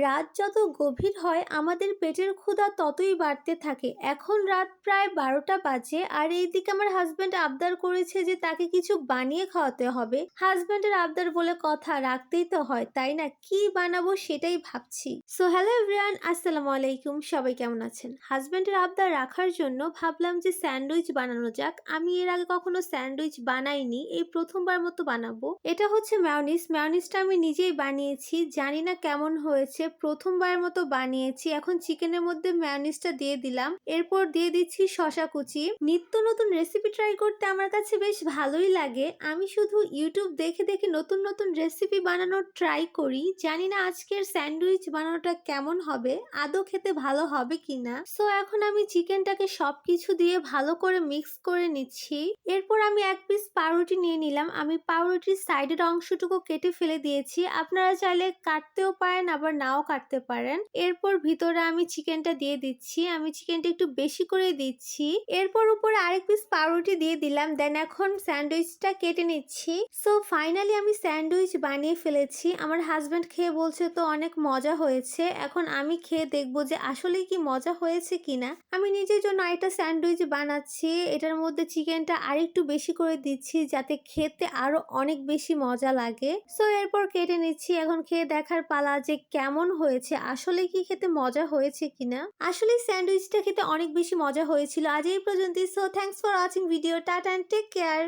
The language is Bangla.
রাত যত গভীর হয় আমাদের পেটের ক্ষুধা ততই বাড়তে থাকে। এখন রাত প্রায় 12টা বাজে আর এইদিকে আমার হাজব্যান্ড আবদার করেছে যে তাকে কিছু বানিয়ে খাওয়াতে হবে। হাজব্যান্ডের আবদার বলে কথা রাখতেই তো হয়, তাই না? কি বানাবো সেটাই ভাবছি। সো হ্যালো এভরিওয়ান, আসসালামু আলাইকুম। সবাই কেমন আছেন? হাজব্যান্ডের আবদার রাখার জন্য ভাবলাম যে স্যান্ডউইচ বানানো যাক। আমি এর আগে কখনো স্যান্ডউইচ বানাইনি, এই প্রথমবার মতো বানাবো। এটা হচ্ছে মেয়োনিজটা আমি নিজেই বানিয়েছি, জানি না কেমন হয়েছে, প্রথমবারের মতো বানিয়েছি। এখন চিকেনের মধ্যে মেয়োনিজটা দিয়ে দিলাম, এরপর দিয়ে দিচ্ছি শসা কুচি। নিত্য নতুন রেসিপি ট্রাই করতে আমার কাছে বেশ ভালোই লাগে। আমি শুধু ইউটিউব দেখে দেখে নতুন নতুন রেসিপি বানানোর ট্রাই করি। জানি না আজকের স্যান্ডউইচ বানানোটা কেমন হবে, আদৌ খেতে ভালো হবে কিনা। সো এখন আমি চিকেনটাকে সবকিছু দিয়ে ভালো করে মিক্স করে নিচ্ছি। এরপর আমি এক পিস পাউরুটি নিয়ে নিলাম। আমি পাউরুটির সাইডের অংশটুকু কেটে ফেলে দিয়েছি, আপনারা চাইলে কাটতেও পারেন আবার নাও কাটতে পারেন। এরপর ভিতরে আমি চিকেনটা দিয়ে দিচ্ছি, আমি চিকেনটা একটু বেশি করে দিচ্ছি। এরপর উপরে আরেক পিস পাউরুটি দিয়ে দিলাম, দেন এখন স্যান্ডউইচটা কেটে নিচ্ছি। সো ফাইনালি আমি স্যান্ডউইচ বানিয়ে ফেলেছি। আমার হাজব্যান্ড খেয়ে বলছে তো অনেক মজা হয়েছে। এখন আমি খেয়ে দেখবো যে আসলে কি মজা হয়েছে কিনা। আমি নিজের জন্য আরেকটা স্যান্ডউইচ বানাচ্ছি, এটার মধ্যে চিকেনটা আরেকটু বেশি করে দিচ্ছি যাতে খেতে আরো অনেক বেশি মজা লাগে। সো এরপর কেটে নিচ্ছি, এখন খেয়ে দেখার পালা যে কেমন হয়েছে, আসলে কি খেতে মজা হয়েছে কিনা। আসলে স্যান্ডউইচটা খেতে অনেক বেশি মজা হয়েছিল। আজ এই পর্যন্তই। So thanks for watching video. Tata and take care.